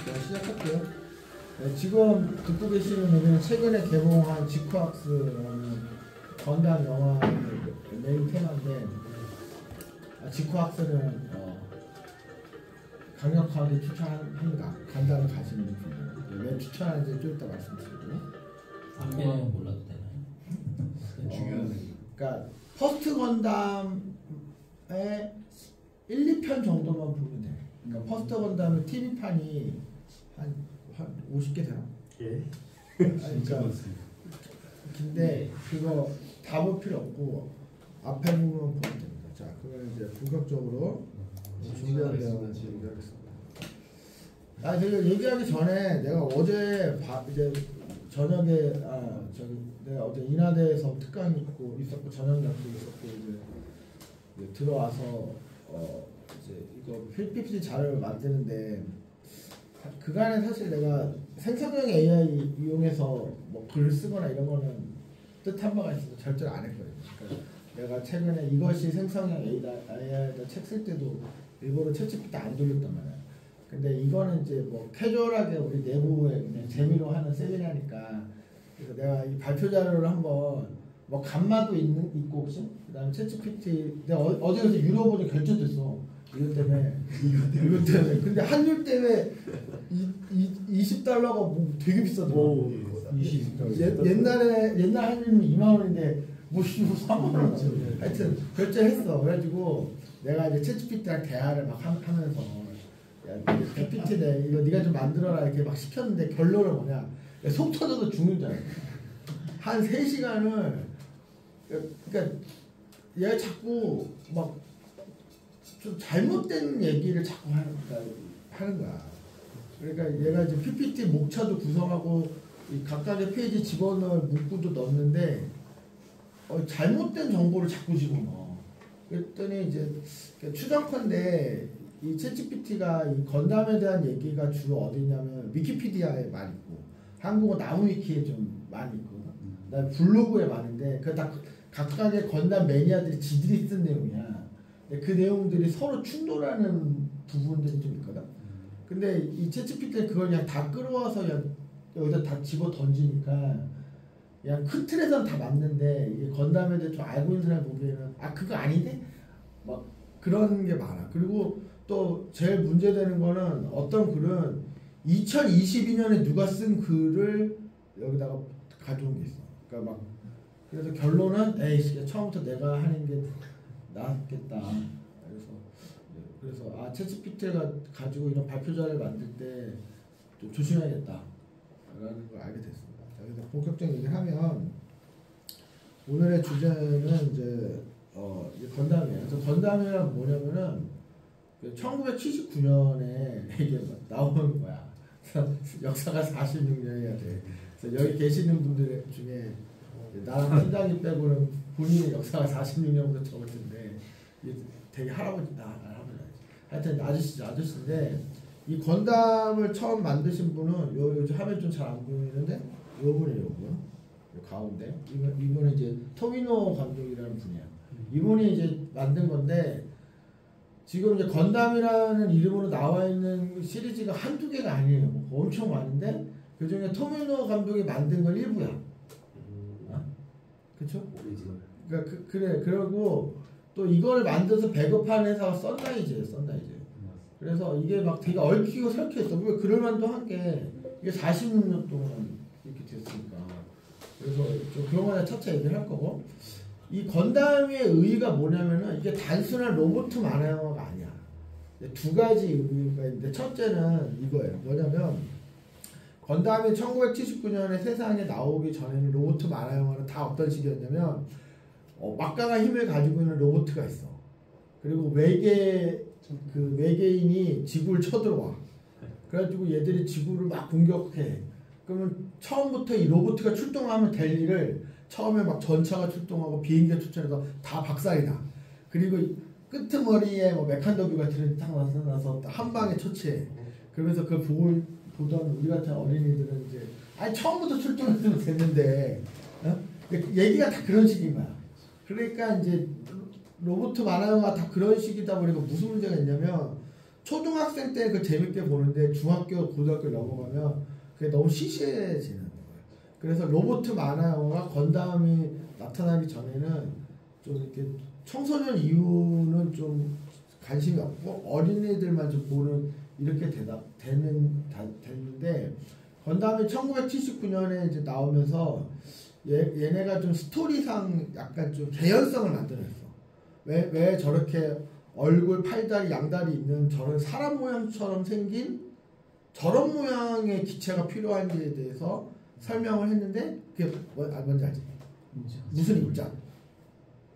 제가 시작할게요. 네, 지금 듣고 계시는 노래는 최근에 개봉한 지쿠학스라는 건담 영화의 메인 테마인데, 지쿠학스는 강력하게 추천합니다. 간담을 가시는 분들. 왜 추천하는지 좀 이따 말씀드리고요. 상대는 몰라도 되나요? 중요한. 그러니까 퍼스트 건담의 1, 2편 정도만 보면 돼요. 그러니까 퍼스트 건담의 TV판이 한 50개 되나? 예. 그러니까 근데 그거 다 볼 필요 없고 앞에 부분만 보면 됩니다. 자, 그러면 이제 본격적으로 준비한 내용 얘기하겠습니다. 제가 얘기하기 전에 내가 어제 이제 저녁에 내가 어제 인하대에서 특강이 있었고 저녁 약속 있었고 이제 들어와서 이제 이거 PPT 자료를 만드는데 그간에 사실 내가 생성형 AI 이용해서 뭐 글 쓰거나 이런 거는 뜻한 바가 있어서 절대로 안 했거든요. 그러니까 내가 최근에 이것이 생성형 AI다 책 쓸 때도 일부러 챗GPT 안 돌렸단 말이야. 근데 이거는 이제 뭐 캐주얼하게 우리 내부에 그냥 재미로 하는 세미나니까 그래서 내가 이 발표 자료를 한번 뭐 감마도 있고 혹시 그다음에 챗GPT 내가 어제 그래서 유료 버전 결제됐어. 이것 때문에 근데 환율 때문에 20달러가 뭐 되게 비싸더라고. 20달러. 옛날 환율이면 2만 원인데 뭐 3만 원. 하여튼 결제했어. 그래가지고 내가 이제 챗GPT랑 대화를 막 하면서 야, PPT네 이거 네가 좀 만들어라 이렇게 막 시켰는데 결론은 뭐냐? 속 터져도 죽는 줄 알아. 한 3시간을 그러니까 얘가 자꾸 막 좀 잘못된 얘기를 자꾸 하는 거야. 그러니까 얘가 이제 PPT 목차도 구성하고 이 각각의 페이지 집어넣을 문구도 넣는데 잘못된 정보를 자꾸 집어넣어. 그랬더니 이제 추정컨대 이 챗GPT가 이 건담에 대한 얘기가 주로 어디 있냐면 위키피디아에 많이 있고 한국어 나무위키에 좀 많이 있고 그다음에 블로그에 많은데 그 다 각각의 건담 매니아들이 지들이 쓴 내용이야. 그 내용들이 서로 충돌하는 부분들이 좀 있거든. 근데 이 챗GPT는 그걸 그냥 다 끌어와서 그냥 여기다 다 집어 던지니까 그냥 큰 틀에선 다 맞는데 이게 건담에 대해 좀 알고 있는 사람이 보기에는 그거 아닌데? 막 그런 게 많아. 그리고 또 제일 문제되는 거는 어떤 글은 2022년에 누가 쓴 글을 여기다가 가져온 게 있어. 그러니까 막 그래서 결론은 에이씨 처음부터 내가 하는 게 낫겠다. 그래서 챗GPT가 가지고 이런 발표 자료를 만들 때 좀 조심해야겠다라는 걸 알게 됐습니다. 자, 그래서 본격적인 얘기를 하면 오늘의 주제는 이제 건담이에요. 그래서 건담이란 뭐냐면은 1979년에 이게 나오는 거야. 역사가 46년이야 돼. 그래서 여기 계시는 분들 중에 나랑 팀장님 빼고는 본인의 역사가 46년부터 적을 텐데 되게 할아버지 하여튼 아저씨인데 이 건담을 처음 만드신 분은 요즘 화면 좀 잘 안 보이는데 요분이에요. 요 가운데 이분은 이제 토미노 감독이라는 분이야. 이분이 이제 만든 건데 지금 이제 건담이라는 이름으로 나와 있는 시리즈가 한두 개가 아니에요. 엄청 많은데 그 중에 토미노 감독이 만든 건 일부야. 그쵸? 그러니까 그래. 그리고 또 이거를 만들어서 배급하는 회사가 썬라이즈예요. 그래서 이게 막 되게 얽히고 설켜있어. 왜 그럴만도 한 게 이게 46년 동안 이렇게 됐으니까. 그래서 좀 그런 거나 차차 얘기를 할 거고. 이 건담의 의의가 뭐냐면은 이게 단순한 로봇 만화 영화가 아니야. 두 가지 의의가 있는데 첫째는 이거예요. 뭐냐면 건담이 1979년에 세상에 나오기 전에는 로봇 만화 영화는 다 어떤 식이었냐면 막강한 힘을 가지고 있는 로봇가 있어. 그리고 외계인이 지구를 쳐들어와. 그래가지고 얘들이 지구를 막 공격해. 그러면 처음부터 이 로봇가 출동하면 될 일을 처음에 막 전차가 출동하고 비행기가 출동해서 다 박살이 나. 그리고 끄트머리에 뭐 메칸더뷰가 딱 나서 한 방에 처치해. 그러면서 그걸 보던 우리 같은 어린이들은 이제 처음부터 출동했으면 됐는데 얘기가 다 그런 식인 거야. 그러니까 이제 로봇 만화 영화 다 그런 식이다 보니까 무슨 문제가 있냐면 초등학생 때 그 재밌게 보는데 중학교, 고등학교 넘어가면 그게 너무 시시해지는 거예요. 그래서 로봇 만화 영화가 건담이 나타나기 전에는 좀 이렇게 청소년 이후는 좀 관심이 없고 어린이들만 좀 보는 이렇게 됐는데 건담이 1979년에 이제 나오면서 얘네가 좀 스토리상 약간 좀 개연성을 만들어냈어. 왜 저렇게 얼굴, 팔다리, 양다리 있는 저런 사람 모양처럼 생긴 저런 모양의 기체가 필요한지에 대해서 설명을 했는데 그게 뭔지 알지? 무슨 입자?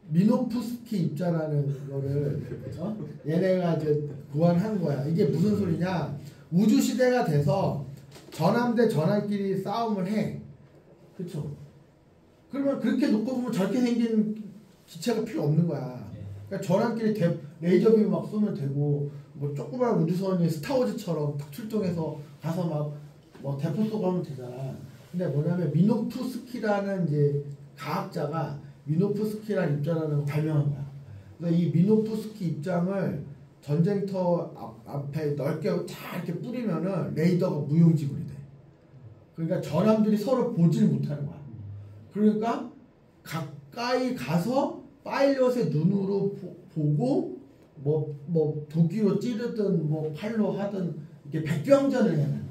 미노프스키 입자라는 거를 얘네가 이제 구현한 거야. 이게 무슨 소리냐? 우주 시대가 돼서 전함 대 전함끼리 싸움을 해. 그렇죠? 그러면 그렇게 놓고 보면 저렇게 생긴 기체가 필요 없는 거야. 그러니까 전함끼리 레이저빔 막 쏘면 되고 뭐 조그만 우주선이 스타워즈처럼 딱 출동해서 가서 막 뭐 대포 쏘고 하면 되잖아. 근데 뭐냐면 미노프스키라는 이제 과학자가 미노프스키라는 입자라는 걸 발명한 거야. 그래서 이 미노프스키 입장을 전쟁터 앞에 넓게 잘 이렇게 뿌리면은 레이더가 무용지물이 돼. 그러니까 전함들이 서로 보질 못하는 거야. 그러니까 가까이 가서 파일럿의 눈으로 보고 뭐 도끼로 찌르든 뭐 팔로 하든 이렇게 백병전을 해야 되는 거야.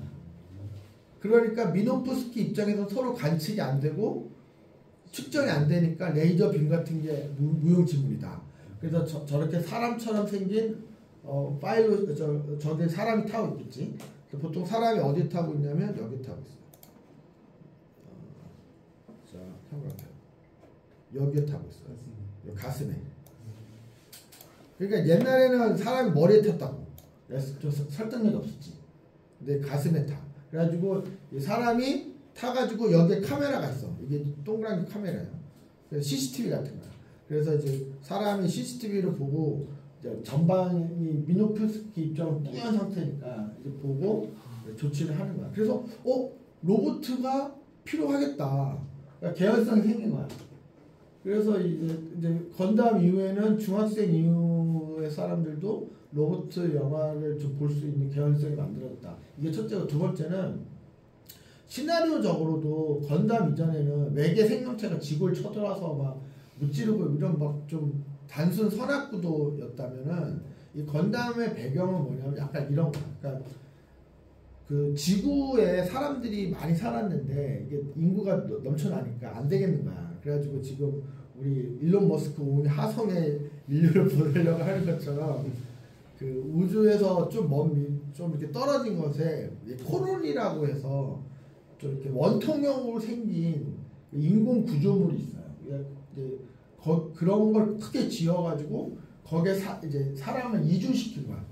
그러니까 미노프스키 입장에서 서로 관측이 안 되고 측정이 안 되니까 레이저 빔 같은 게 무용지물이다. 그래서 저렇게 사람처럼 생긴 파일럿 저게 사람이 타고 있겠지. 보통 사람이 어디 타고 있냐면 여기 타고 있어요. 자, 참고하세요. 여기에 타고 있어요. 가슴에. 그러니까 옛날에는 사람이 머리에 탔다고. 그래서 좀 설득력이 없었지. 근데 가슴에 타. 그래가지고 사람이 타가지고 여기에 카메라가 있어. 이게 동그란 카메라예요. CCTV 같은 거야. 그래서 이제 사람이 CCTV를 보고 이제 전방이 미노프스키 입장은 뿌연 상태니까 이제 보고 조치를 하는 거야. 그래서 로봇가 필요하겠다. 그러니까 개연성이 생긴 거야. 그래서 이제 건담 이후에는 중학생 이후의 사람들도 로봇 영화를 좀 볼 수 있는 개연성이 만들어졌다. 이게 첫째고, 두 번째는 시나리오적으로도 건담 이전에는 외계 생명체가 지구를 쳐들어와서 막 무찌르고 이런 막 좀 단순 선악구도였다면은 이 건담의 배경은 뭐냐면 약간 이런 거야. 그러니까 그 지구에 사람들이 많이 살았는데 이게 인구가 넘쳐나니까 안 되겠는 거야. 그래가지고 지금 우리 일론 머스크 오늘 하성에 인류를 보내려고 하는 것처럼 그 우주에서 좀 이렇게 떨어진 것에 코론이라고 해서 좀 이렇게 원통형으로 생긴 인공 구조물이 있어요. 이제 그런 걸 크게 지어가지고 거기에 이제 사람을 이주시킨 거야.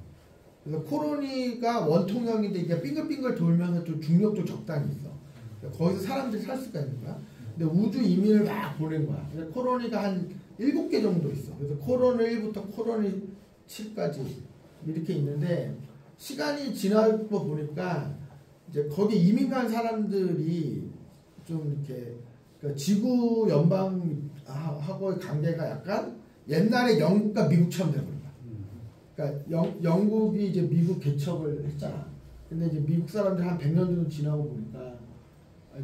그래서 코로니가 원통형인데 이게 빙글빙글 돌면서 좀 중력도 적당히 있어. 거기서 사람들이 살 수가 있는 거야. 근데 우주 이민을 막 보낸 거야. 그래서 코로니가 한 7개 정도 있어. 그래서 코로니 1부터 코로니 7까지 이렇게 있는데 시간이 지나고 보니까 이제 거기 이민 간 사람들이 좀 이렇게 그러니까 지구 연방하고의 관계가 약간 옛날에 영국과 미국처럼 되버린 거야. 그러니까 영국이 이제 미국 개척을 했잖아. 근데 이제 미국 사람들 한 100년 정도 지나고 보니까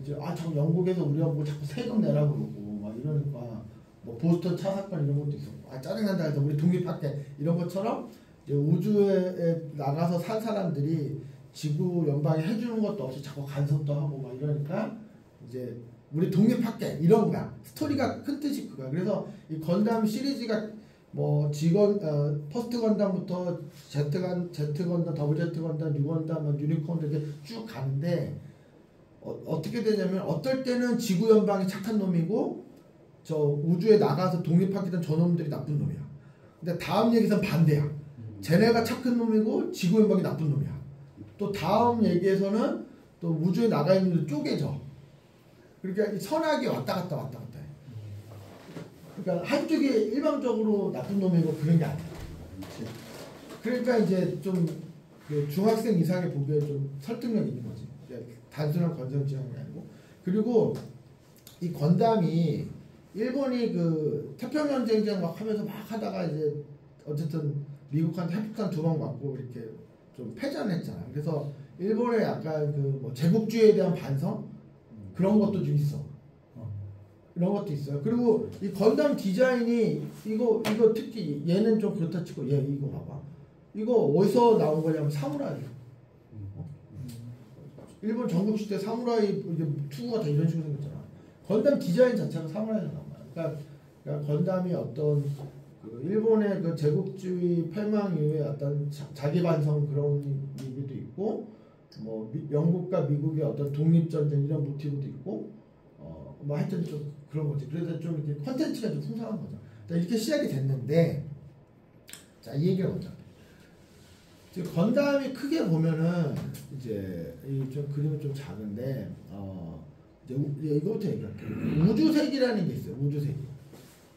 이제 참 영국에서 우리가 뭐 자꾸 세금 내라 그러고 막 이러니까 뭐 보스턴 차 사건 이런 것도 있었고 짜증난다 해서 우리 독립할게 이런 것처럼 이제 우주에 나가서 산 사람들이 지구 연방에 해주는 것도 없이 자꾸 간섭도 하고 막 이러니까 이제 우리 독립할게 이런 거야. 스토리가 큰 뜻이 그거야. 그래서 이 건담 시리즈가 뭐 퍼스트 건담부터 Z 건담, 더블 Z 건담, 뉴 건담, 유니콘 이렇게 쭉 가는데 어떻게 되냐면 어떨 때는 지구 연방이 착한 놈이고 저 우주에 나가서 독립하기던 저놈들이 나쁜 놈이야. 근데 다음 얘기에서는 반대야. 쟤네가 착한 놈이고 지구 연방이 나쁜 놈이야. 또 다음 얘기에서는 또 우주에 나가 있는 놈들 쪼개져. 그러니까 선악이 왔다 갔다 해. 그러니까 한쪽이 일방적으로 나쁜 놈이고 그런 게 아니야. 그러니까 이제 좀 중학생 이상의 보기에 좀 설득력 있는 거지. 단순한 건전지향이 아니고. 그리고 이 건담이 일본이 그 태평양 전쟁 막 하면서 막 하다가 이제 어쨌든 미국한테 핵폭탄 2방 맞고 이렇게 좀 패전했잖아. 그래서 일본의 약간 그 뭐 제국주의에 대한 반성 그런 것도 좀 있어. 이런 것도 있어요. 그리고 이 건담 디자인이 이거 특히 얘는 좀 그렇다 치고 얘 이거 봐봐. 이거 어디서 나온 거냐면 사무라이. 일본 전국시대 사무라이 이게 투구가 다 이런 식으로 생겼잖아. 건담 디자인 자체가 사무라이가 나온 거야. 그러니까 건담이 어떤 그 일본의 그 제국주의 패망 이후에 어떤 자기 반성 그런 얘기도 있고, 뭐 영국과 미국의 어떤 독립전쟁 이런 모티브도 있고, 뭐 하여튼 좀 그런 거지. 그래서 좀 이렇게 컨텐츠가 좀 풍성한 거죠. 이렇게 시작이 됐는데, 자, 이 얘기를 먼저. 지금 건담이 크게 보면은 이제 이 좀 그림이 좀 작은데, 이제 이거부터 얘기할게요. 우주세기라는 게 있어요. 우주세기.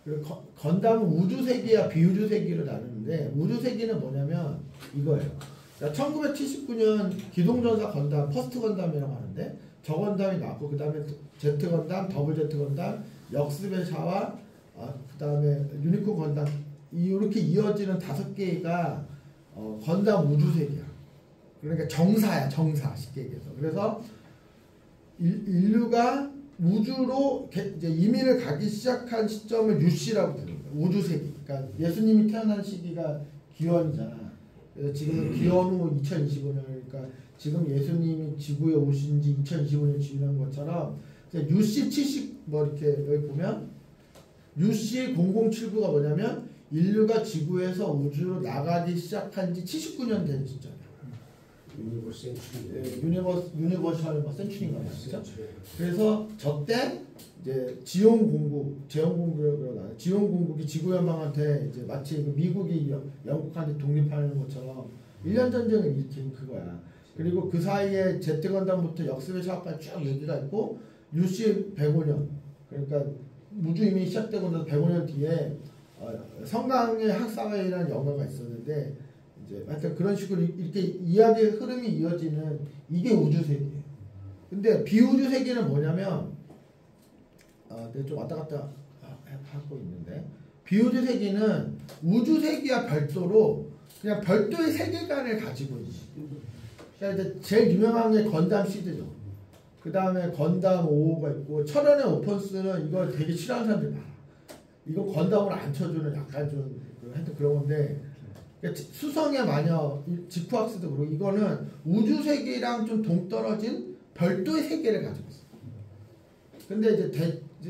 그리고 건담은 우주세기와 비우주세기로 나누는데, 우주세기는 뭐냐면 이거예요. 그러니까 1979년 기동전사 건담, 퍼스트 건담이라고 하는데, 저 건담이 나왔고, 그 다음에 제트 건담, 더블 제트 건담, 역스베샤와 그 다음에 유니콘 건담, 이렇게 이어지는 5개가 건담 우주세기야. 그러니까 정사야, 정사 쉽게 얘기해서. 그래서 인류가 우주로 이제 이민을 가기 시작한 시점을 유씨라고 부르는 거야. 우주세기. 그러니까 예수님이 태어난 시기가 기원이잖아. 그래서 지금은 기원 후 2025년이니까 지금 예수님이 지구에 오신 지 2025년 지난 것처럼 UC 70 뭐 이렇게 여기 보면 UC 0079가 뭐냐면 인류가 지구에서 우주로 나가기 시작한 지 79년 된 시점이야. 유니버셜 센츄리인가 말이죠. 그래서 저때 이제 지온 공국이라고 나와요. 지온 공국이 지구 연방한테 이제 마치 미국이 영국한테 독립하는 것처럼 1년 전쟁을 일으킨 그거야. 그리고 그 사이에 제트 건담부터 역스베샤까지 쭉 얘기가 있고 UC 105년 그러니까 우주 이민이 시작되고 나서 105년 뒤에 성강의 학사회라는 영화가 있었는데 이제 하여튼 그런 식으로 이렇게 이야기의 흐름이 이어지는 이게 우주세계예요. 근데 비우주세계는 뭐냐면 내가 좀 왔다 갔다 하고 있는데 비우주세계는 우주세계와 별도로 그냥 별도의 세계관을 가지고 있는. 그러니까 이제 제일 유명한 게 건담 시드죠. 그 다음에 건담 5호가 있고 철원의 오펀스는 이걸 되게 싫어하는 사람들이 많아. 이거 건담으로 안 쳐주는 약간 좀 하여튼 그런 건데 수성의 마녀, 지쿠악스도 그렇고 이거는 우주세계랑 좀 동떨어진 별도의 세계를 가지고 있어. 근데 이제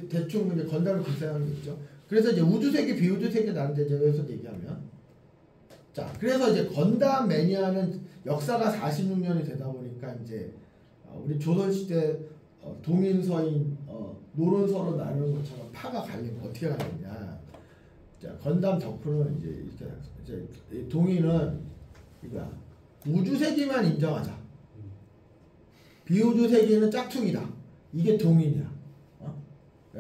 대충 이제 건담을 비슷한 게 있죠. 그래서 이제 우주세계, 비우주세계 나는데 이제 여기서 얘기하면 자, 그래서 이제 건담 매니아는 역사가 46년이 되다 보니까 이제 우리 조선시대 동인, 노론서로 나누는 것처럼 파가 갈리면 어떻게 갈리냐. 자, 건담 덕후는 이제 이렇게 동인은 이거야. 우주세계만 인정하자. 비우주세계는 짝퉁이다. 이게 동인이야.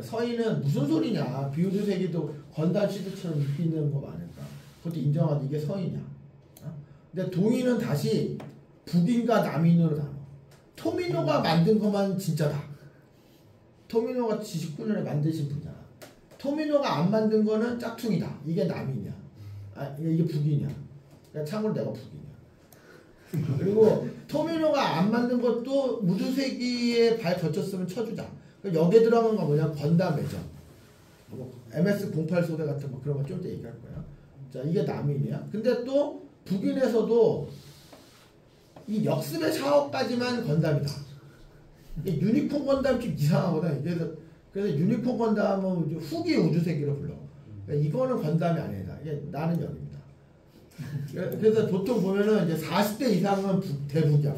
서인은 무슨 소리냐. 비우주세계도 건담 시드처럼 입히는 거 많으니까. 그것도 인정하지. 이게 서인이야. 근데 동인은 다시 북인과 남인으로 나눠. 토미노가 만든 것만 진짜다. 토미노가 19년에 만드신 분이잖아. 토미노가 안 만든 거는 짝퉁이다. 이게 남인이야. 이게 북인이야. 그러니까 참고로 내가 북인이야. 그리고 토미노가 안 만든 것도 우주세기에 발 거쳤으면 쳐주자. 여기에 들어간 건 뭐냐? 건담 매점. MS-08 소대 같은 뭐 그런 거 좀 더 얘기할 거야. 자, 이게 남인이야. 근데 또 북인에서도 이 역습의 샤워까지만 건담이다. 유니콘 건담 좀 이상하거든. 그래서 유니콘 건담은 후기 우주세기로 불러. 그러니까 이거는 건담이 아니다. 이게 나는 여기입니다. 그래서 보통 보면은 이제 40대 이상은 대북이야.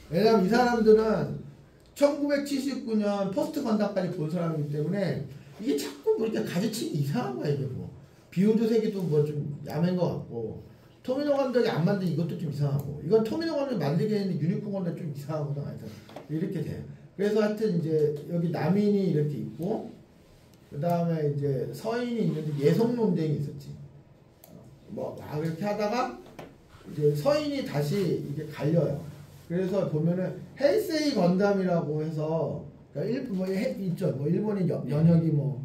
왜냐면 이 사람들은 1979년 포스트 건담까지 본 사람이기 때문에 이게 자꾸 뭐 이렇게 가지치기 이상한 거야. 이게 뭐 비우주세기도 뭐 좀 야맨 것 같고 토미노 감독이 안 만든 이것도 좀 이상하고 이건 토미노 감독이 만들게 했는데 유니콘 건담 좀 이상하거든. 하여튼 이렇게 돼. 그래서 하여튼 이제 여기 남인이 이렇게 있고 그 다음에 이제 서인이 있는데 예성 논쟁이 있었지. 뭐 이렇게 하다가 이제 서인이 다시 이게 갈려요. 그래서 보면은 헬세이 건담이라고 해서 그러니까 있죠. 뭐 일본인 연역이 뭐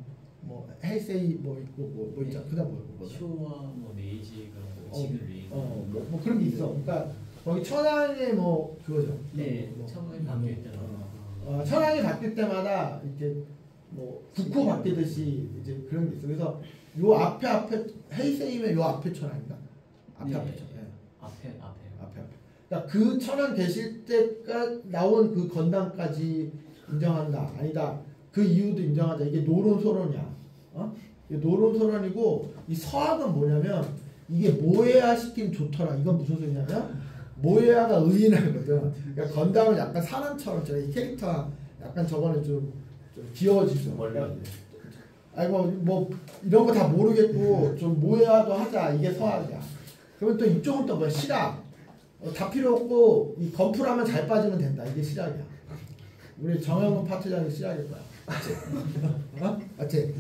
헬세이 뭐 있고 뭐 있죠. 그다음 뭐 쇼와 뭐 메이지 그런 거. 뭐 그런 게 있어. 그러니까 거기 천왕의 뭐 그거죠. 네, 천왕이 바뀔 때마다. 천왕이 바뀔 때마다 이렇게 뭐 국호 바뀌듯이 이제 그런 게 있어. 그래서 요 앞에 헤이세임의 요 앞에 천왕인가? 앞에 천왕. 앞에. 그러니까 그 천왕 계실 때가 나온 그 건담까지 인정한다. 아니다. 그 이유도 인정하자. 이게 노론소론이야. 이게 노론소론이고 이 서학은 뭐냐면 이게 모해화 시키면 좋더라. 이건 무슨 소리냐면 모해화가 의인하거든. 그러니까 건담을 약간 사람처럼 이 캐릭터가 약간 저번에 좀 귀여워지죠. 아이고 뭐 이런 거 다 모르겠고 좀 모해화도 하자. 이게 서학이야. 그러면 또 이쪽은 또 뭐야? 실학. 다 필요 없고 이 건풀하면 잘 빠지면 된다. 이게 실학이야. 우리 정영훈 파트장이 실학일 거야. 맞지?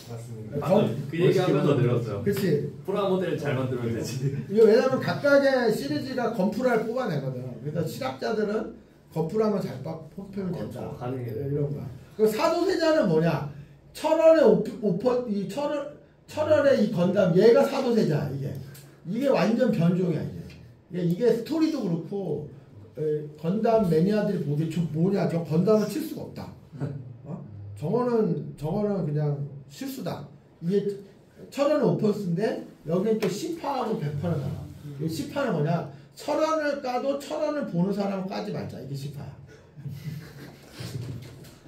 맞습니다. 그 얘기하면서 늘었어요. 그렇지. 프라모델 잘 만들면 되지. 이거 왜냐면 각각의 시리즈가 건프라를 뽑아내거든. 그래서 실학자들은 건프라면 잘 뽑히면 된다. 이런 거야. 그 사도세자는 뭐냐? 철월의 이 건담 얘가 사도세자 이게 완전 변종이야 이게 스토리도 그렇고 건담 매니아들이 보기에 뭐냐 저 건담을 칠 수가 없다. 저거는 그냥 실수다. 이게 철원은 오퍼스인데 여기는 또 시파하고 백파를 나와. 이 시파는 뭐냐? 철원을 까도 철원을 보는 사람은 까지 말자. 이게 시파야.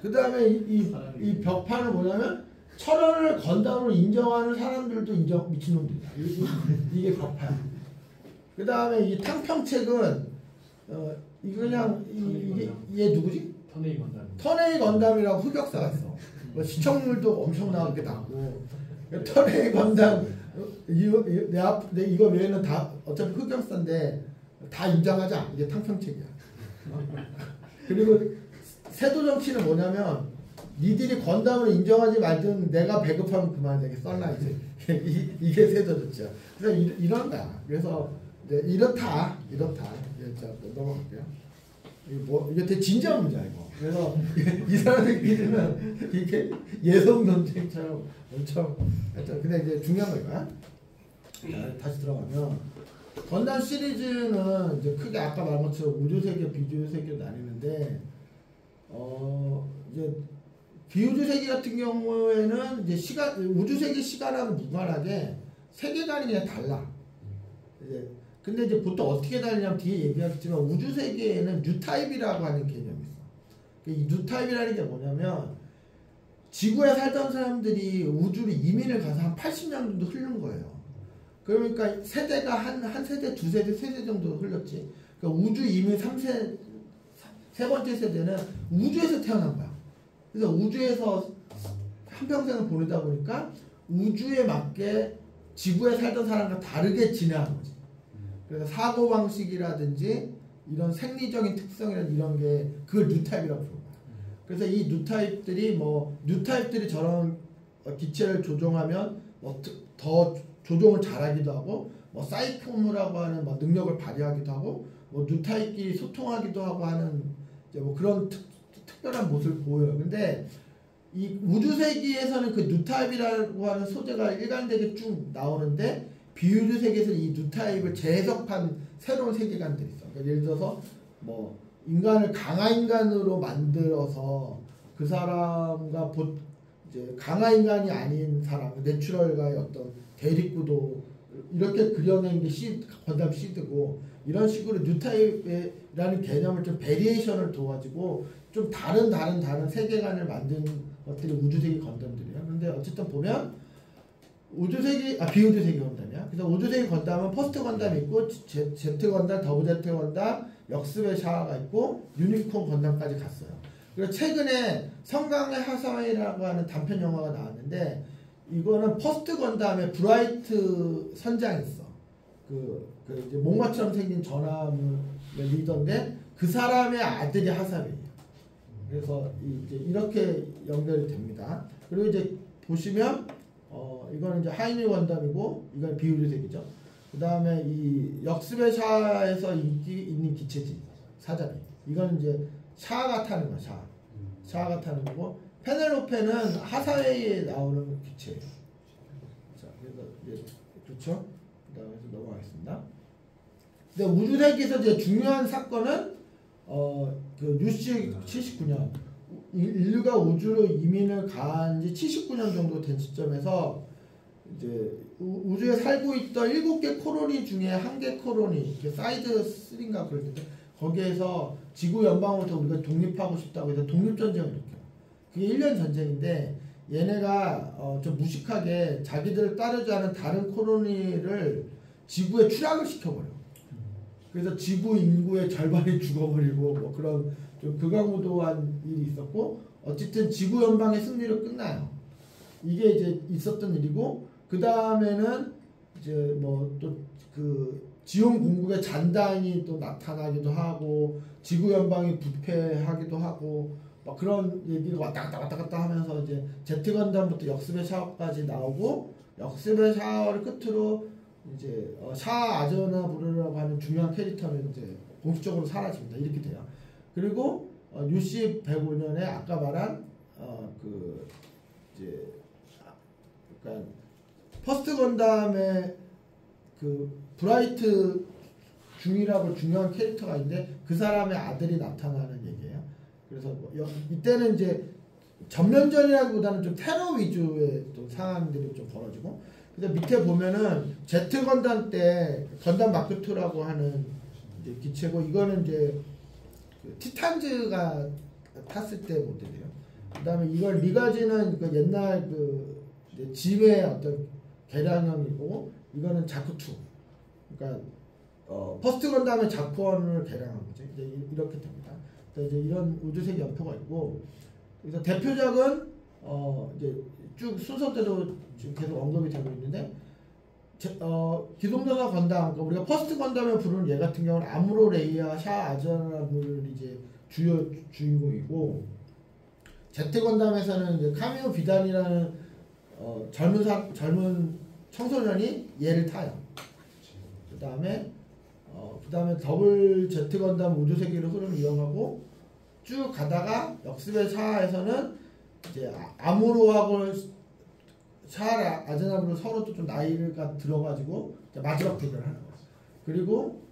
그 다음에 이 벽파는 뭐냐면 철원을 건담으로 인정하는 사람들도 미친놈들이야. 이게 벽파야. 그 다음에 이 탕평책은 이거 그냥 얘 누구지? 터네이 건담이라고 흑역사가 있어. 뭐 시청률도 엄청나게 나고 터네이 건담 이거 외에는 다 어차피 흑역사인데 다 인정하자. 이게 탕평책이야. 그리고 세도정치는 뭐냐면 니들이 건담을 인정하지 말든 내가 배급하면 그만 되게 썰나 이제 이게 세도정치야. 그래서 이런 거야. 그래서 이렇다. 자, 넘어갈게요. 이게 되게 진지한 문제야 이거. 그래서 이 사람들끼리는 이렇게 예성 논쟁처럼 엄청 했죠. 근데 이제 중요한 거 이거야. 자, 다시 들어가면 건담 시리즈는 이제 크게 아까 말한 것처럼 우주세계, 비우주세계로 나뉘는데 이제 비우주세계 같은 경우에는 이제 우주세계 시간하고 무관하게 세계관이 그냥 달라. 근데 이제 보통 어떻게 다르냐면 뒤에 얘기하겠지만 우주세계에는 뉴타입이라고 하는 개념이 있어. 이 뉴타입이라는 게 뭐냐면 지구에 살던 사람들이 우주로 이민을 가서 한 80년 정도 흐른 거예요. 그러니까 세대가 한 세대, 두 세대, 세 세대 정도 흘렀지. 그러니까 우주 이민 3세, 세 번째 세대는 우주에서 태어난 거야. 그래서 우주에서 한평생을 보내다 보니까 우주에 맞게 지구에 살던 사람과 다르게 지내는 거지. 그래서 사고방식이라든지 이런 생리적인 특성이라든지 이런 게 그걸 뉴타입이라고 부르는 거야. 그래서 이 뉴타입들이 저런 기체를 조종하면 더 조종을 잘하기도 하고 사이코노라고 하는 능력을 발휘하기도 하고 뉴타입끼리 소통하기도 하고 하는 이제 그런 특별한 모습을 보여요. 근데 이 우주세계에서는 그 뉴타입이라고 하는 소재가 일관되게 쭉 나오는데 비우주 세계에서는 이 뉴타입을 재해석한 새로운 세계관들이 있어. 그러니까 예를 들어서 인간을 강화인간으로 만들어서 그 사람과 이제 강화인간이 아닌 사람, 내추럴과의 어떤 대립구도 이렇게 그려낸 게 건담 시드고 이런 식으로 뉴타입이라는 개념을 좀 베리에이션을 둬가지고 좀 다른 세계관을 만든 것들이 우주세계 건담들이야. 근데 어쨌든 보면 비우주세계 건담이야. 그래서 우주세계 건담은 퍼스트 건담이 있고 제트 건담, 더블 제트 건담, 역습의 샤아가 있고 유니콘 건담까지 갔어요. 그리고 최근에 성강의 하사웨이라고 하는 단편 영화가 나왔는데 이거는 퍼스트 건담에 브라이트 선장이 있어. 이제 목마처럼 생긴 전함의 리더인데 그 사람의 아들이 하사웨이야. 그래서 이제 이렇게 연결이 됩니다. 그리고 이제 보시면 이거는 이제 하이뉴 건담이고 이건 비우주색이죠. 그 다음에 이 역습의 샤에서 인기 있는 기체지 사자비. 이건 이제 샤가 타는 거야. 샤가 타는 거고 페넬로페는 하사웨이에 나오는 기체예요. 자, 그래서 그렇죠. 그다음에 넘어가겠습니다. 근데 우주세기에서 이제 중요한 사건은 그 UC 79년 인류가 우주로 이민을 간 지 79년 정도 된 시점에서 이제 우주에 살고 있던 7개 코로니 중에 1개 코로니, 사이드 3인가 그랬는데 거기에서 지구 연방으로부터 우리가 독립하고 싶다고 해서 독립전쟁을 일으켜요. 그게 1년 전쟁인데 얘네가 좀 무식하게 자기들을 따르지 않은 다른 코로니를 지구에 추락을 시켜버려. 그래서 지구 인구의 절반이 죽어버리고 뭐 그런 좀 극악무도한 일이 있었고, 어쨌든 지구 연방의 승리로 끝나요. 이게 이제 있었던 일이고, 그 다음에는 이제 뭐 또 그 지온 공국의 잔당이 또 나타나기도 하고, 지구 연방이 부패하기도 하고, 막 그런 얘기를 왔다 갔다 하면서 이제 제트 건담부터 역습의 샤워까지 나오고, 역습의 샤워를 끝으로 이제 샤 아즈나부르라고 하는 중요한 캐릭터는 이제 공식적으로 사라집니다. 이렇게 돼요. 그리고 UC 105년에 아까 말한 그 이제 그러니까 퍼스트 건담의 그 브라이트 중이라고 중요한 캐릭터가 있는데 그 사람의 아들이 나타나는 얘기예요. 그래서 이때는 이제 전면전이라기보다는 좀 테러 위주의 또 상황들이 좀 벌어지고, 그래서 밑에 보면은 제트 건담 때 건담 마크 2라고 하는 이제 기체고, 이거는 이제 그 티탄즈가 탔을 때 모델이에요. 그다음에 이걸 리가지는 그 옛날 그 짐의 어떤 개량형이고, 이거는 자크 2. 그러니까 퍼스트 건담의 자크 1을 개량한 거죠. 이제 이렇게 됩니다. 이제 이런 우주색 연표가 있고, 그래서 대표작은 이제 쭉 순서대로 지금 계속 언급이 되고 있는데, 기동전화 건담, 그러니까 우리가 퍼스트 건담을 부르는 얘 같은 경우는 아무로 레이와 샤 아즈나부르 이제 주요 주인공이고, 제트 건담에서는 이제 카미오 비단이라는 젊은 청소년이 얘를 타요. 그다음에 더블 제트 건담 우주세기로 흐름을 이어가고 쭉 가다가 역습의 샤에서는 이제 아무로하고 샤 아즈나부르 서로 또 좀 나이가 들어가지고 마지막 대결을 하는 거예요. 그리고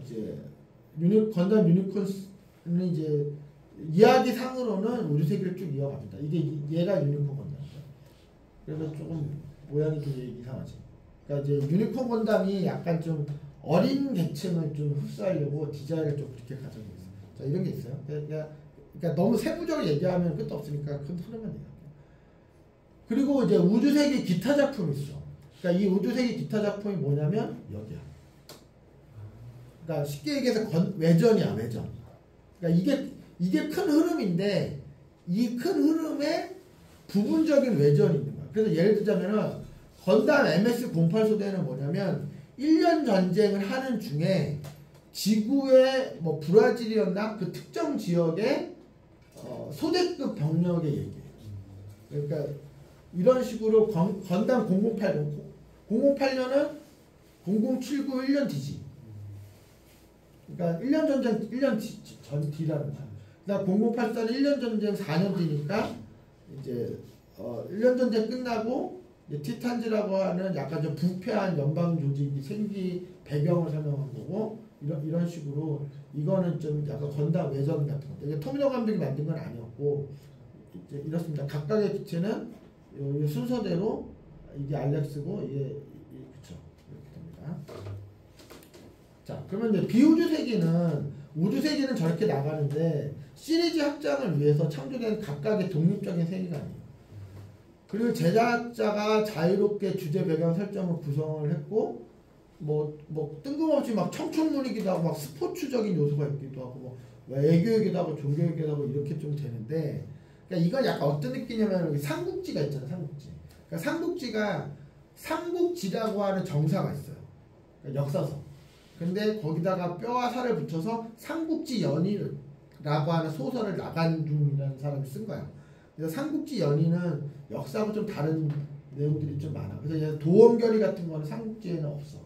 이제 건담 유니콘은 이제 이야기상으로는 우주세기를 쭉 이어갑니다. 이게 얘가 유니콘 건담이죠. 그래서 조금 모양이 좀 이상하지. 그러니까 이제 유니콘 건담이 약간 좀 어린 계층을 좀 흡수하려고 디자인을 좀 그렇게 가지고 있어요. 자, 이런 게 있어요. 그러니까 너무 세부적으로 얘기하면 끝도 없으니까 큰 흐름만 얘기할게요. 그리고 이제 우주세기 기타 작품이 있어. 그러니까 이 우주세기 기타 작품이 뭐냐면 여기야. 그러니까 쉽게 얘기해서 외전이야, 외전. 그러니까 이게 큰 흐름인데 이 큰 흐름에 부분적인 외전이 있는 거야. 그래서 예를 들자면은 건담 MS-08 소대는 뭐냐면 1년 전쟁을 하는 중에 지구의 뭐 브라질이었나 그 특정 지역의 소대급 병력의 얘기예요. 그러니까 이런 식으로 건담 0080, 008년은 0079 1년 뒤지. 그러니까 1년 전쟁 1년 전 뒤라는 거야. 그다음 0084는 1년 전쟁 4년 뒤니까 이제 1년 전쟁 끝나고 티탄즈라고 하는 약간 좀 부패한 연방 조직이 생기 배경을 설명한 거고, 이런 식으로 이거는 좀 약간 건담 외전 같은 거. 이게 토미노 감독이 만든 건 아니었고, 이제 이렇습니다. 각각의 기체는 이 순서대로 이게 알렉스고 이게 그쵸, 이렇게 됩니다. 자, 그러면 이제 비우주세기는 우주세기는 저렇게 나가는데 시리즈 확장을 위해서 창조된 각각의 독립적인 세계관이에요. 그리고 제작자가 자유롭게 주제 배경 설정을 구성을 했고, 뭐 뜬금없이 막 청춘물이기도 하고 막 스포츠적인 요소가 있기도 하고 뭐 외교이기도 하고 종교이기도 하고 이렇게 좀 되는데, 그러니까 이건 약간 어떤 느낌이냐면 여기 삼국지가 있잖아요. 삼국지. 그러니까 삼국지가 삼국지라고 하는 정사가 있어요. 그러니까 역사서. 근데 거기다가 뼈와 살을 붙여서 삼국지 연의라고 하는 소설을 나간중이라는 사람이 쓴 거야. 그래서 삼국지 연의는 역사하고 좀 다른 내용들이 좀 많아. 그래서 도원결의 같은 거는 삼국지에는 없어.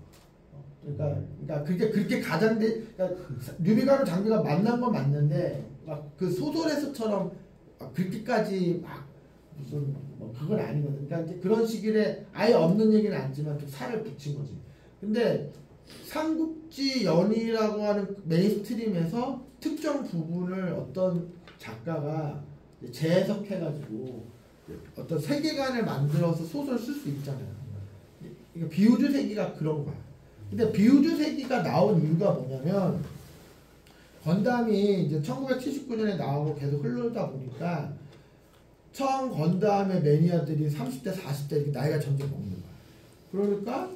그러니까 그렇게 그러니까 뉴비가루 장비가 만난 건 맞는데 막 그 소설에서처럼 그렇게까지 막 무슨 뭐 그건 아니거든. 그러니까 이제 그런 식의 아예 없는 얘기는 아니지만 좀 살을 붙인 거지. 근데 삼국지 연의라고 하는 메인스트림에서 특정 부분을 어떤 작가가 재해석해가지고 어떤 세계관을 만들어서 소설을 쓸 수 있잖아요. 그러니까 비우주세기가 그런 거야. 근데 비우주세기가 나온 이유가 뭐냐면 건담이 이제 1979년에 나오고 계속 흐르다 보니까 처음 건담의 매니아들이 30대, 40대 이렇게 나이가 점점 먹는 거야. 그러니까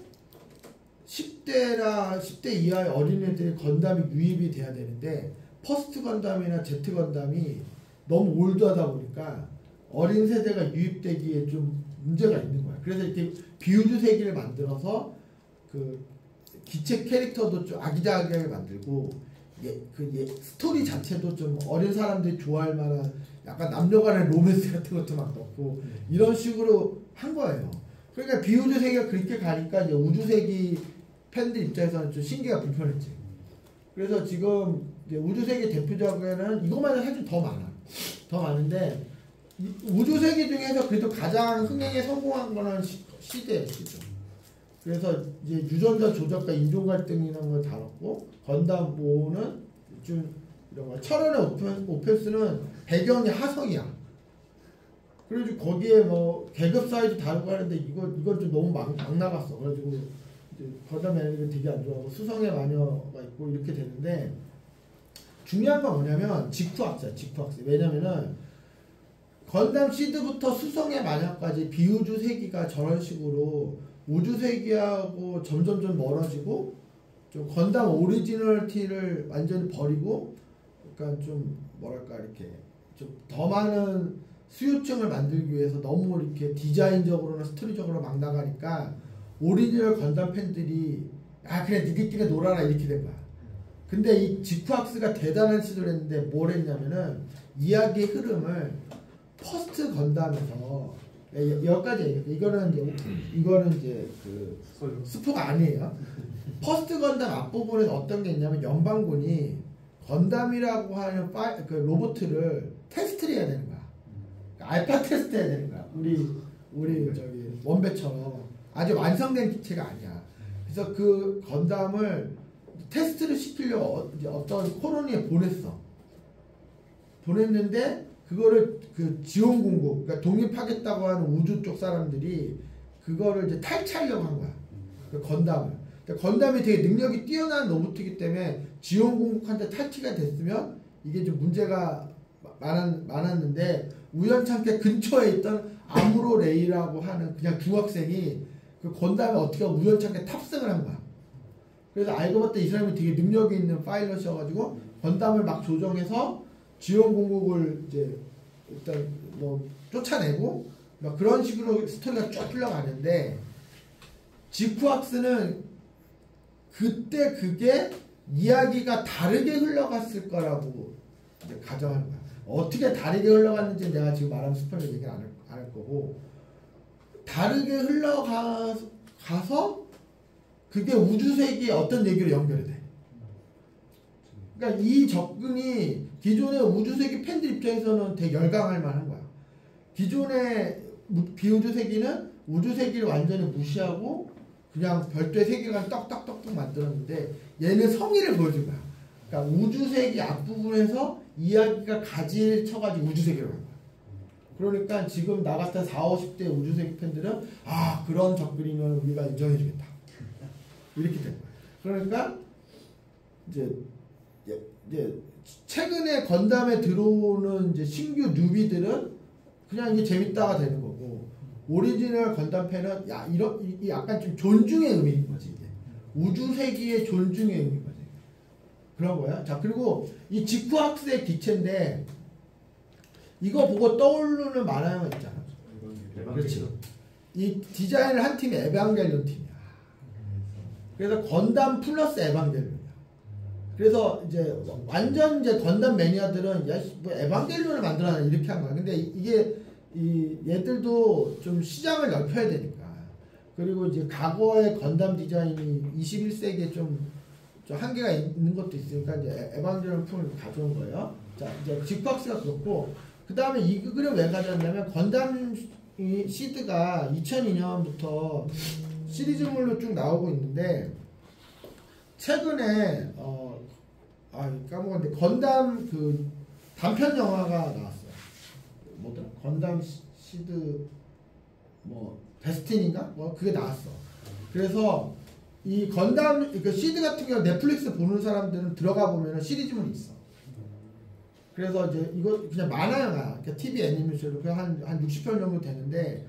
10대나 10대 이하의 어린애들이 건담이 유입이 돼야 되는데 퍼스트 건담이나 제트 건담이 너무 올드하다 보니까 어린 세대가 유입되기에 좀 문제가 있는 거야. 그래서 이렇게 비우주 세기를 만들어서 그 기체 캐릭터도 좀 아기자기하게 만들고 스토리 자체도 좀 어린 사람들이 좋아할 만한 약간 남녀간의 로맨스 같은 것도 막 넣고 이런 식으로 한 거예요. 그러니까 비우주 세기가 그렇게 가니까 이제 우주 세기 팬들 입장에서는 좀 신기가 불편했지. 그래서 지금 이제 우주 세기 대표작에는 이것만 해도 사실 더 많아. 더 많은데 우주 세기 중에서 그래도 가장 흥행에 성공한 거는 시대죠. 그래서 이제 유전자 조작과 인종 갈등 이런 걸 다뤘고 건담 5는 좀 이런 거 철원의 오페스는 배경이 하성이야. 그래가지고 거기에 뭐 계급 사이도 다르고 하는데 이건 좀 너무 막 나갔어. 그래가지고 이제 건담 애니가 되게 안 좋아하고 수성의 마녀가 있고 이렇게 되는데 중요한 건 뭐냐면 직후학자야. 직후학자. 왜냐면은 건담 시드부터 수성의 마녀까지 비우주 세기가 저런 식으로 우주 세기하고 점점 멀어지고 좀 건담 오리지널티를 완전히 버리고 약간 좀 뭐랄까 이렇게 좀 더 많은 수요층을 만들기 위해서 너무 이렇게 디자인적으로나 스토리적으로 막 나가니까 오리지널 건담 팬들이 아 그래 니들끼리 놀아라 이렇게 된 거야. 근데 이 지쿠악스가 대단한 시도를 했는데 뭘 했냐면은 이야기의 흐름을 퍼스트 건담에서 여기까지 얘기해요. 이거는 이제 그 스포가 아니에요. 퍼스트 건담 앞부분에서 어떤 게 있냐면 연방군이 건담이라고 하는 그 로봇을 테스트를 해야 되는 거야. 알파 테스트 해야 되는 거야. 우리 저기 원배처럼 아직 완성된 기체가 아니야. 그래서 그 건담을 테스트를 시키려고 어떤 콜로니에 보냈는데 그거를 그 지원공국, 그러니까 독립하겠다고 하는 우주 쪽 사람들이 그거를 이제 탈취하려고 한 거야. 그 건담을. 건담이 되게 능력이 뛰어난 로봇이기 때문에 지원공국한테 탈취가 됐으면 이게 좀 문제가 많았는데 우연찮게 근처에 있던 아무로 레이라고 하는 그냥 중학생이 그 건담에 어떻게 우연찮게 탑승을 한 거야. 그래서 알고 봤더니 이 사람이 되게 능력이 있는 파일럿이어가지고 건담을 막 조정해서 지원공국을 이제 일단 뭐 쫓아내고 막 그런 식으로 스토리가 쭉 흘러가는데 지쿠악스는 그때 그게 이야기가 다르게 흘러갔을 거라고 이제 가정하는 거야. 어떻게 다르게 흘러갔는지 내가 지금 말하면 스포일러 얘기를 안 할 거고 다르게 흘러가서 그게 우주세기의 어떤 얘기로 연결이 돼. 그러니까 이 접근이 기존의 우주세기 팬들 입장에서는 되게 열광할 만한 거야. 기존의 비우주세기는 우주세기를 완전히 무시하고 그냥 별도의 세계관 떡떡떡떡 만들었는데 얘는 성의를 보여준 거야. 그러니까 우주세기 앞부분에서 이야기가 가지를 쳐가지고 우주세계로 간 거야. 그러니까 지금 나 같은 40, 50대 우주세기 팬들은 아 그런 접근이면 우리가 인정해주겠다. 이렇게 된 거야. 그러니까 이제 최근에 건담에 들어오는 이제 신규 뉴비들은 그냥 이게 재밌다가 되는 거고 오리지널 건담 팬은 야 이 약간 좀 존중의 의미인 거지 이게 우주세기의 존중의 의미인 거지 그런 거야. 자 그리고 이 지쿠악스의 기체인데 이거 보고 떠오르는 만화가 있잖아. 그렇지. 이 디자인을 한 팀이 에반겔리온 팀이야. 그래서 건담 플러스 에반겔리온이야. 그래서 이제 완전 이제 건담 매니아들은 야 뭐 에반겔리온을 만들어라 이렇게 한 거야. 근데 이게 얘들도 좀 시장을 넓혀야 되니까. 그리고 이제 과거의 건담 디자인이 21세기에 좀 한계가 있는 것도 있으니까 이제 에반겔리온 품을 가져온 거예요. 자 이제 지쿠악스가 그렇고 그 다음에 이 그걸 왜 가져왔냐면 건담 시드가 2002년부터 시리즈물로 쭉 나오고 있는데 최근에 까먹었는데 건담 그 단편 영화가 나왔어요. 뭐더라? 건담 시드 뭐 데스티니인가? 뭐 그게 나왔어. 그래서 이 건담 그 시드 같은 경우 넷플릭스 보는 사람들은 들어가 보면 시리즈물이 있어. 그래서 이제 이거 그냥 만화 영화, 그러니까 TV 애니메이션으로 한 60편 정도 되는데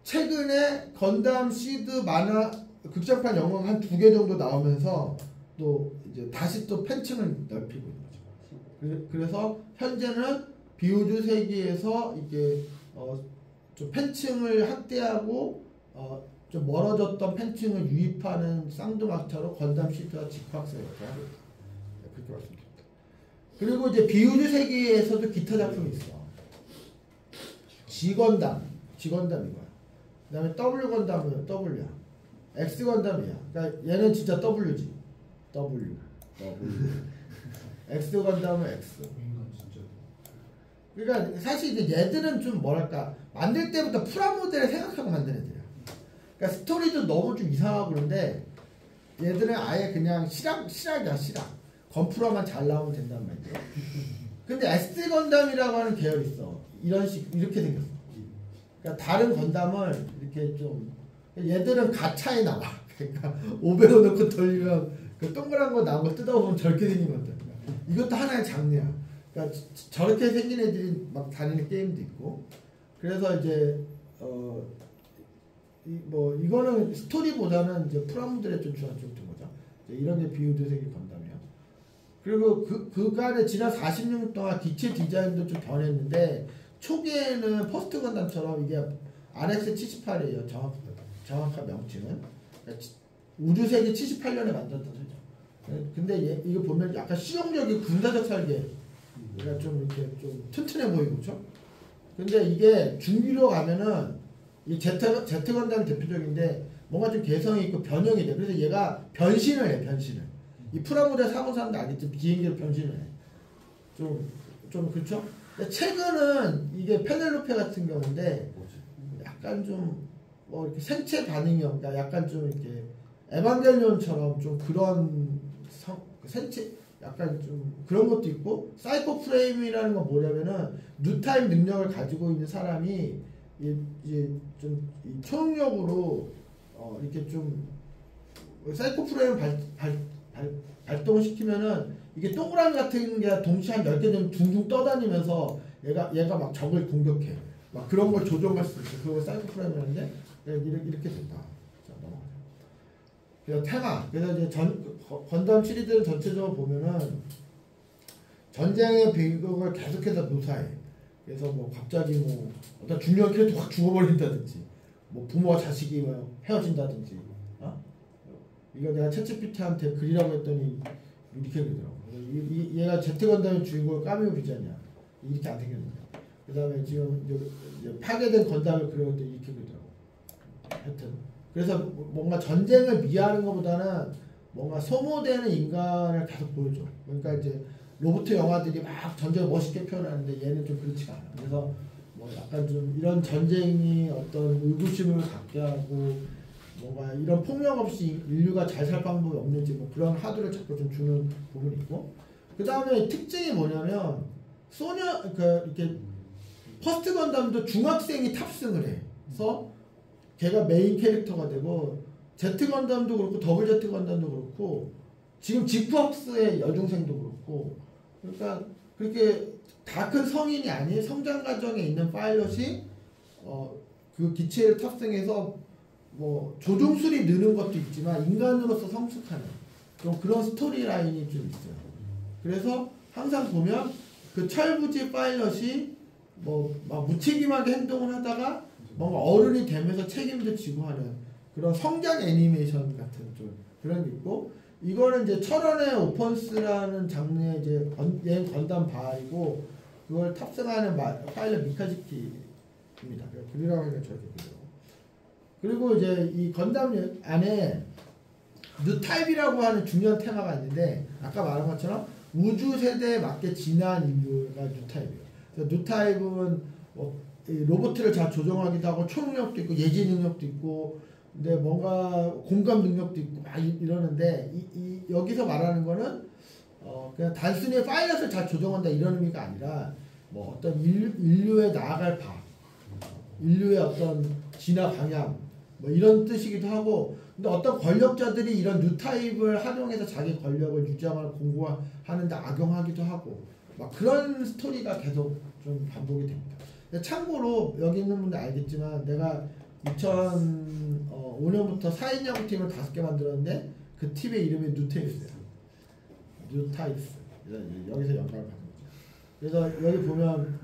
최근에 건담 시드 만화 극장판 영화가 한 2개 정도 나오면서 또 이제 다시 또 팬층을 넓히고 있는 거죠. 그래서 현재는 비우주 세계에서 이게 좀 팬층을 확대하고 좀 멀어졌던 팬층을 유입하는 쌍두마차로 건담 시드와 직학사 이렇게 하고 있다. 그렇게 말씀드립니다. 그리고 이제 비우주 세계에서도 기타 작품이 있어. G건담 이거야. 그 다음에 W 건담은 W야. X 건담이야. 그러니까 얘는 진짜 W지. W. X 건담은 X. 그러니까 사실 이제 얘들은 좀 뭐랄까 만들 때부터 프라모델을 생각하고 만든 애들이야. 그러니까 스토리도 너무 좀 이상하고 그런데 얘들은 아예 그냥 실학이야. 건프라만 잘 나오면 된단 말이야. 근데 S 건담이라고 하는 계열이 있어. 이렇게 생겼어. 그러니까 다른 건담을 이렇게 좀 얘들은 가차에 나와. 그러니까 500원 넣고 돌리면 그 동그란 거 나온 거 뜯어보면 저렇게 생긴 것들. 이것도 하나의 장르야. 그러니까 저렇게 생긴 애들이 막 다니는 게임도 있고. 그래서 이제 이거는 스토리보다는 이제 프라모델에 좀 중요한 좀 둔 거죠. 이런 게 비우드 세계 건담이야. 그리고 그간에 지난 46년 동안 기체 디자인도 좀 변했는데 초기에는 퍼스트 건담처럼 이게 RX-78이에요. 정확한 명칭은. 우주세계 78년에 만들었던 소리죠. 근데 이거 보면 약간 실용적인 군사적 설계가 좀 이렇게 좀 튼튼해 보이고, 그렇죠? 근데 이게 중기로 가면은 이 제트 건담이 대표적인데 뭔가 좀 개성이 있고 변형이 돼. 그래서 얘가 변신을 해. 이 프라모델 사고사는데 알겠지? 비행기로 변신을 해. 좀 그렇죠? 최근은 이게 페넬로페 같은 경우인데 약간 좀 뭐 이렇게 생체 반응형, 그러니까 약간 좀 이렇게 에반겔리온처럼 좀 그런 생체 약간 좀 그런 것도 있고, 사이코 프레임이라는 건 뭐냐면은 뉴타임 능력을 가지고 있는 사람이 이제 좀 초능력으로 이렇게 좀 사이코 프레임을 발동을 시키면은 이게 동그라미 같은 게 동시에 한 10개 정도 둥둥 떠다니면서 얘가 막 적을 공격해. 막 그런 걸 조종할 수 있어. 그걸 사이코 프레임이라는데 이렇게 된다. 자, 넘어가자. 그래서 테마. 그래서 이제 건담 시리즈를 전체적으로 보면은 전쟁의 비극을 계속해서 묘사해. 그래서 뭐 갑자기 뭐 어떤 중요한 캐릭터 확 죽어버린다든지, 뭐 부모와 자식이 뭐 헤어진다든지, 이거 내가 챗GPT한테 그리라고 했더니 이렇게 그리더라고. 얘가 제트 건담의 주인공 까미오 비전이야. 이렇게 안 생겼는데. 그 다음에 지금 이제 파괴된 건담을 그려도 이렇게 그리더라고. 하여튼 그래서 뭔가 전쟁을 미화하는 것보다는 뭔가 소모되는 인간을 계속 보여줘. 그러니까 이제 로봇 영화들이 막 전쟁을 멋있게 표현하는데 얘는 좀 그렇지가 않아. 그래서 뭐 약간 좀 이런 전쟁이 어떤 의구심을 갖게 하고 뭔가 이런 폭력 없이 인류가 잘 살 방법이 없는지 뭐 그런 하두를 자꾸 좀 주는 부분이 있고, 그 다음에 특징이 뭐냐면 이렇게 퍼스트 건담도 중학생이 탑승을 해. 그래서 걔가 메인 캐릭터가 되고, 제트 건담도 그렇고 더블 제트 건담도 그렇고 지금 지프학스의 여중생도 그렇고, 그러니까 그렇게 다 큰 성인이 아닌 성장 과정에 있는 파일럿이 그 기체를 탑승해서 뭐 조종술이 느는 것도 있지만 인간으로서 성숙하는 좀 그런 스토리 라인이 좀 있어요. 그래서 항상 보면 그 철부지 파일럿이 뭐 막 무책임하게 행동을 하다가 뭔가 어른이 되면서 책임도 지고 하는 그런 성장 애니메이션 같은 좀 그런 게 있고, 이거는 이제 철원의 오펀스라는 장르의 이제 건담 바이고, 그걸 탑승하는 파일럿 미카즈키입니다. 그리라고 하니까 저렇게 그리고. 그리고 이제 이 건담 안에 뉴타입이라고 하는 중요한 테마가 있는데, 아까 말한 것처럼 우주 세대에 맞게 진화한 인류가 뉴타입이에요. 그래서 뉴타입은 뭐 로봇을 잘 조종하기도 하고 초능력도 있고 예지 능력도 있고 근데 뭔가 공감 능력도 있고 막 이러는데 여기서 말하는 거는 그냥 단순히 파이럿을 잘 조정한다 이런 의미가 아니라 뭐 어떤 인류에 나아갈 바, 인류의 어떤 진화 방향 뭐 이런 뜻이기도 하고, 근데 어떤 권력자들이 이런 뉴타입을 활용해서 자기 권력을 유지하거나 공고하는데 악용하기도 하고 막 그런 스토리가 계속 좀 반복이 됩니다. 참고로 여기 있는 분들 알겠지만 내가 2005년부터 4인 야구팀을 5개 만들었는데 그 팀의 이름이 뉴테이스예요. 뉴타입스. 여기서 영감을 받는 거죠. 그래서 여기 보면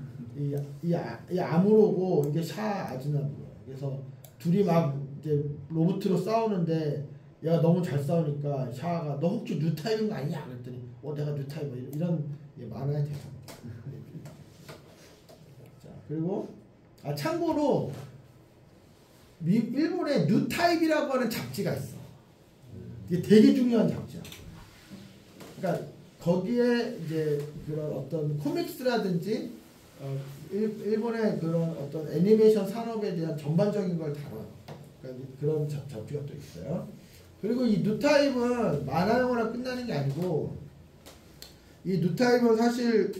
이 아무로고 이게 샤 아즈나부예요. 그래서 둘이 막 이제 로봇으로 싸우는데 얘가 너무 잘 싸우니까 샤가 너 혹시 뉴타입인 거 아니냐 그랬더니 내가 뉴타입 이런 만화의 대사입니다. 자, 그리고 참고로 일본에 뉴타입이라고 하는 잡지가 있어. 이게 되게 중요한 잡지야. 그러니까 거기에 이제 그런 어떤 코믹스라든지 일본의 그런 어떤 애니메이션 산업에 대한 전반적인 걸 다뤄요. 그러니까 그런 잡지가 또 있어요. 그리고 이 뉴타입은 만화 영화랑 끝나는 게 아니고, 이 뉴타입은 사실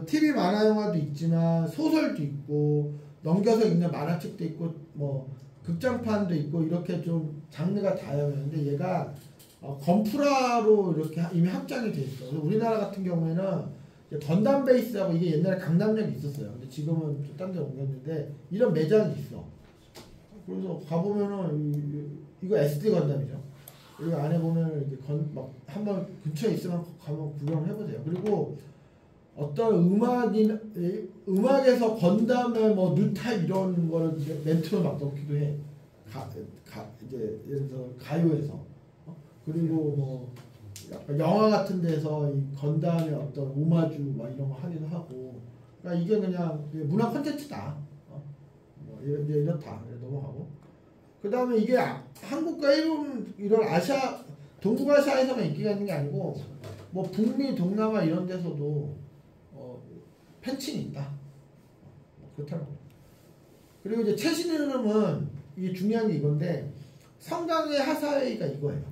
TV 만화 영화도 있지만 소설도 있고 넘겨서 읽는 만화책도 있고 뭐 극장판도 있고 이렇게 좀 장르가 다양한데 얘가 건프라로 이렇게 이미 확장이 돼 있어. 우리나라 같은 경우에는 건담 베이스라고 이게 옛날에 강남역에 있었어요. 근데 지금은 좀 딴 데 옮겼는데 이런 매장이 있어. 그래서 가보면은 이거 SD 건담이죠. 그리고 안에 보면 이제 막 한번 근처에 있으면 가면 구경을 해보세요. 그리고 어떤 음악에서 건담의 뭐 뉴타입 이런 거를 멘트로 막 넣기도 해. 이제 예를 들어 가요에서. 그리고 뭐 약간 영화 같은 데서 이 건담의 어떤 오마주 막 이런 거 하기도 하고. 그러니까 이게 그냥 문화 콘텐츠다. 뭐 이렇다. 넘어가고. 그 다음에 이게 한국과 일본 이런 동북아시아에서만 인기가 있는 게 아니고 뭐 북미, 동남아 이런 데서도 팬층이 있다. 그렇다는 거예요. 그리고 이제 최신 흐름은 이게 중요한 게 이건데 성강의 하사웨이가 이거예요.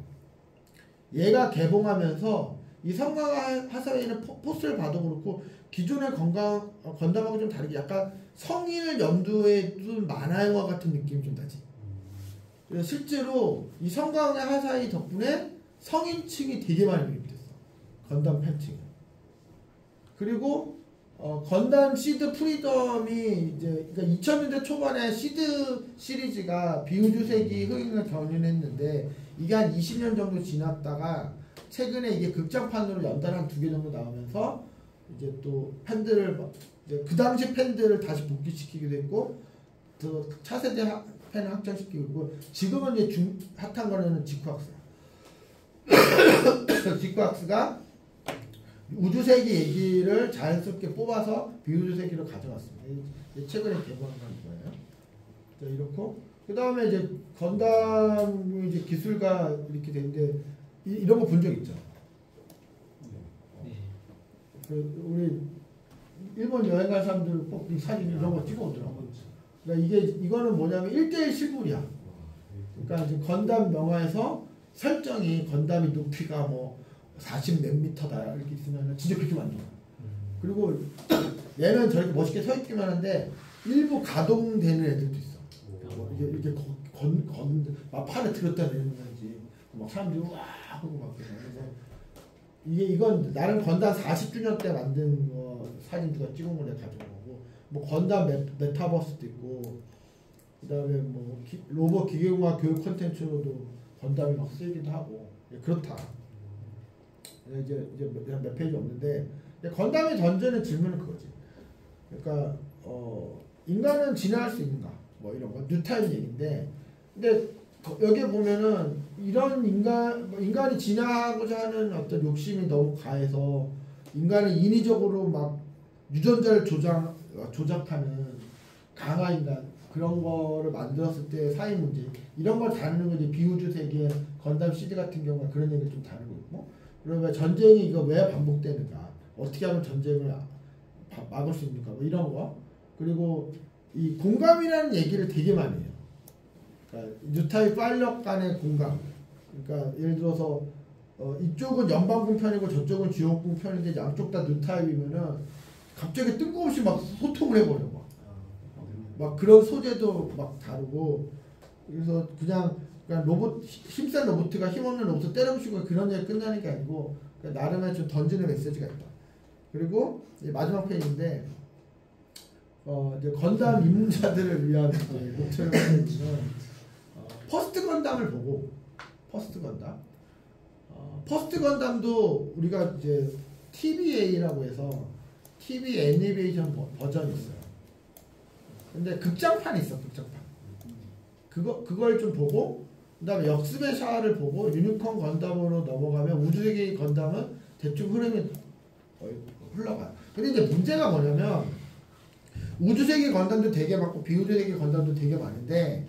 얘가 개봉하면서 이 성강의 하사웨이는 포스를 봐도 그렇고 기존의 건담하고 좀 다르게 약간 성인을 염두에 둔 만화 영화 같은 느낌이 좀 나지. 그래서 실제로 이 성강의 하사웨이 덕분에 성인층이 되게 많이 유입됐어. 건담 팬층이. 그리고 건담 시드 프리덤이 이제 그러니까 2000년대 초반에 시드 시리즈가 비우주세기 흥행을 견인했는데 이게 한 20년 정도 지났다가 최근에 이게 극장판으로 연달아 한 2개 정도 나오면서 이제 또 팬들을 이제 그 당시 팬들을 다시 복귀시키기도 했고 또 차세대 팬을 확장시키고 있고 지금은 이제 핫한 거는 지쿠학스야. 지쿠학스가 우주세기 얘기를 자연스럽게 뽑아서 비우주세기로 가져왔습니다. 최근에 개봉한 거예요. 자, 이렇고 그 다음에 이제 건담 이제 기술가 이렇게 되는데 이런 거 본 적 있죠? 네. 우리 일본 여행 간 사람들 꼭 이 사진 이런 거 찍어 오더라고. 그러니까 이거는 뭐냐면 1:1 실물이야. 그러니까 이제 건담 명화에서 설정이 건담이 높이가 뭐 40 몇 미터다 이렇게 있으면 진짜 그렇게 만들어. 그리고 얘는 저렇게 멋있게 서 있기만 한데 일부 가동되는 애들도 있어. 이렇게 막 팔에 들었다 내리는 건지 막 사람들이 와 하고 막 그래서 이건 나름 건담 40주년 때 만든 거 사진 누가 찍은 걸 내가 가져온 거고 뭐 건담 메타버스도 있고 그다음에 뭐 로봇 기계공학 교육 콘텐츠로도 건담이 막 쓰이기도 하고 그렇다. 이제 몇 페이지 없는데 건담이 던지는 질문은 그거지. 그러니까 인간은 진화할 수 있는가? 뭐 이런 거 뉴타입 얘기인데, 근데 여기 보면은 이런 인간이 진화하고자 하는 어떤 욕심이 너무 과해서 인간은 인위적으로 막 유전자를 조작하는 강화 인간 그런 거를 만들었을 때 사회 문제 이런 걸 다루는 거지. 비우주 세계 건담 CD 같은 경우는 그런 얘기를 좀 다루고 있고. 그러면 전쟁이 이거 왜 반복되는가? 어떻게 하면 전쟁을 막을 수 있는가? 뭐 이런 거. 그리고 이 공감이라는 얘기를 되게 많이 해요. 그러니까 뉴타입 파일럿 간의 공감. 그러니까 예를 들어서 이쪽은 연방군 편이고 저쪽은 지역군 편인데 양쪽 다 뉴타입이면은 갑자기 뜬금없이 막 소통을 해버려 막 그런 소재도 막 다르고 그래서 그냥 로봇 힘센 로봇가 힘없는 로봇을 때려부시고 그런 일 끝나는 게 아니고 나름의 좀 던지는 메시지가 있다. 그리고 이제 마지막 페이지인데 이제 건담 입문자들을 위한 노트를 보면 퍼스트 건담을 보고 퍼스트 건담도 우리가 이제 TVA라고 해서 TV 애니메이션 버전이 있어요. 근데 극장판이 있어, 극장판. 그걸 좀 보고 그다음에 역습의 샤를 보고 유니콘 건담으로 넘어가면 우주세계의 건담은 대충 흐름이 흘러가요. 근데 이제 문제가 뭐냐면 우주세계 건담도 되게 많고 비우주세계 건담도 되게 많은데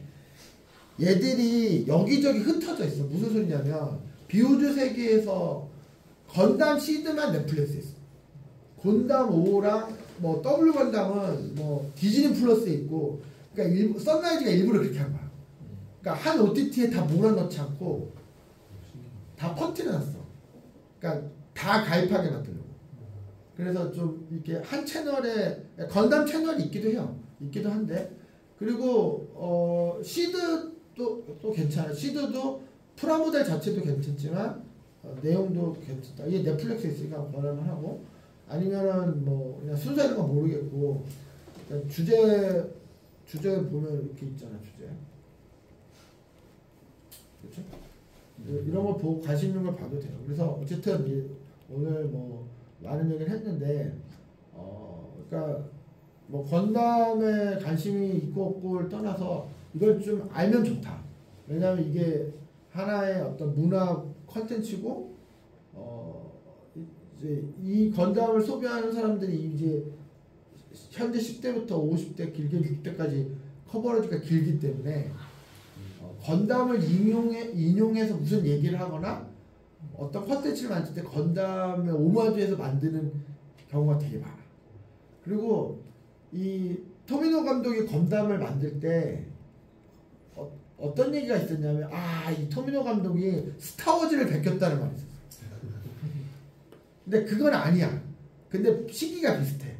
얘들이 여기저기 흩어져 있어. 무슨 소리냐면 비우주세계에서 건담 시드만 넷플릭스에 있어. 건담 5랑 뭐 W 건담은 뭐 디즈니 플러스에 있고 그러니까 선라이즈가 일부러 그렇게 한 거야. 그러니까 한 OTT에 다 몰아넣지 않고 다 퍼뜨려놨어. 그러니까 다 가입하게 만들려고. 그래서 좀 이렇게 한 채널에 건담 채널이 있기도 해요. 있기도 한데 그리고 시드도 또 괜찮아요. 시드도 프라모델 자체도 괜찮지만 내용도 괜찮다. 이게 넷플릭스에 있으니까 권한을 하고 아니면은 뭐 그냥 순서 이런 거 모르겠고 주제 보면 이렇게 있잖아. 주제 그렇죠? 이런 거 보고 관심 있는 걸 봐도 돼요. 그래서 어쨌든 오늘 뭐 많은 얘기를 했는데 그러니까 뭐 건담에 관심이 있고 없고를 떠나서 이걸 좀 알면 좋다. 왜냐하면 이게 하나의 어떤 문화 컨텐츠고 이제 이 건담을 소비하는 사람들이 이제 현재 10대부터 50대 길게 60대까지 커버리지가 길기 때문에 건담을 인용해서 무슨 얘기를 하거나 어떤 컨텐츠를 만들 때 건담을 오마주해서 만드는 경우가 되게 많아. 그리고 이 토미노 감독이 건담을 만들 때 어떤 얘기가 있었냐면 이 토미노 감독이 스타워즈를 베꼈다는 말이 있었어. 근데 그건 아니야. 근데 시기가 비슷해.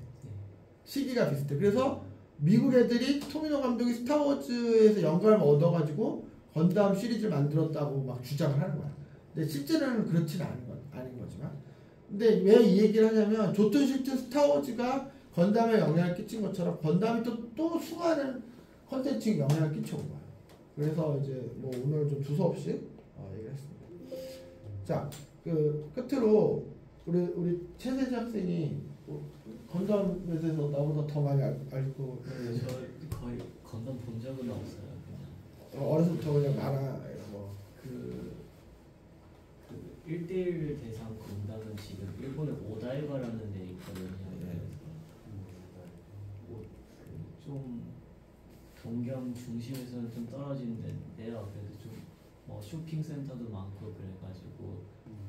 그래서 미국 애들이 토미노 감독이 스타워즈에서 영감을 얻어가지고 건담 시리즈를 만들었다고 막 주장을 하는 거야. 근데 실제로는 그렇지는 아닌 거지만. 근데 왜 이 얘기를 하냐면 좋든 싫든 스타워즈가 건담에 영향을 끼친 것처럼 건담이 또 수많은 컨텐츠에 영향을 끼쳐온 거야. 그래서 이제 뭐 오늘 좀 두서없이 얘기를 했습니다. 자, 그 끝으로 우리 최세지 학생이 건담에 대해서 나보다 더 많이 알고. 저 거의 건담 본 적은 없어요. 그냥 어렸을 때부터 그냥 만화 뭐. 그 1대1 대상 건담은 지금 일본의 오다이바라는 데 있거든요. 좀 동경 중심에서는 좀 떨어진 데인데요. 그래도 좀 뭐 쇼핑센터도 많고 그래가지고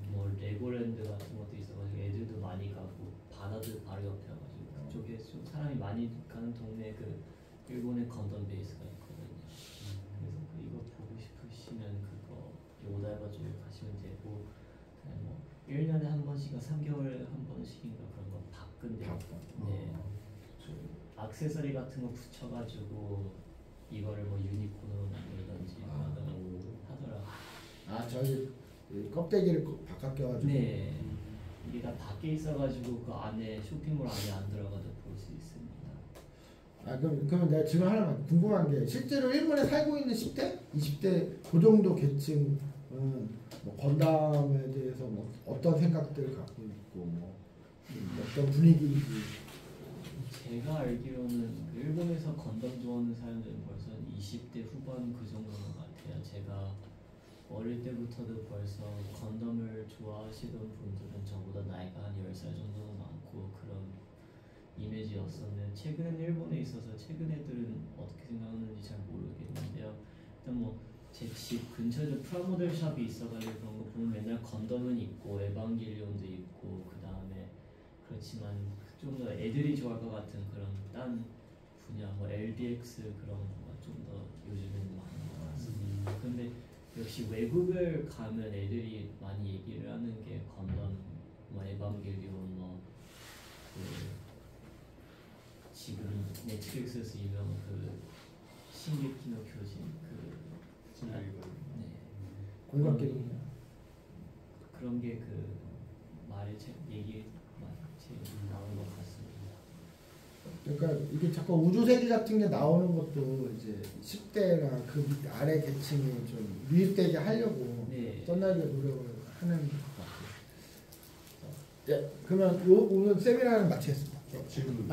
뭐 레고랜드 같은 것도 있어가지고 애들도 많이 가고 바다도 바로 옆에 와가지고 그쪽에 좀 사람이 많이 가는 동네에 그 일본의 건담 베이스가 있거든요. 그래서 이거 보고 싶으시면 그거 오다이바 쪽에 가시면 되고 그냥 뭐 1년에 한 번씩인가 3개월에 한 번씩인가 그런 거 바꾼대. 네. 액세서리 같은 거 붙여가지고 이거를 뭐 유니콘으로 만들던지 하더라고. 저기 껍데기를 바깥 껴가지고. 네. 이게 다 밖에 있어가지고 그 안에 쇼핑몰 안에 안 들어가도 볼 수 있습니다. 그럼 내가 지금 하나만 궁금한 게 실제로 일본에 살고 있는 10대, 20대 그 정도 계층은 뭐 건담에 대해서 뭐 어떤 생각들을 갖고 있고 뭐 어떤 분위기인지. 제가 알기로는 일본에서 건담 좋아하는 사람들은 벌써 20대 후반 그 정도인 것 같아요. 제가 어릴 때부터도 벌써 건담을 좋아하시던 분들은 저보다 나이가 한 10살 정도는 많고 그런 이미지였었는데 최근에 일본에 있어서 최근 애들은 어떻게 생각하는지 잘 모르겠는데요. 일단 뭐 제 집 근처에도 프라모델 샵이 있어가지고 그런 거 보면 맨날 건담은 있고 에반게리온도 있고 그 다음에 그렇지만 좀 더 애들이 좋아할 것 같은 그런 딴 분야 뭐 LDX 그런 거가 좀 더 요즘에는 많은 것 같습니다. 근데 역시 외국을 가면 애들이 많이 얘기를 하는 게 건담, 뭐 에반게리온, 지금 넷플릭스에서 유명한 신기키 노 교진 네. 공각계기 그런 게 말의 얘기 나오는 것 같습니다. 그러니까 이게 자꾸 우주세기 같은 게 나오는 것도 이제 10대나 그 밑 아래 계층이 좀 유입되게 하려고 네. 떠나게 노력을 하는 것 같아요. 예, 그러면 오늘 세미나는 마치겠습니다. 지금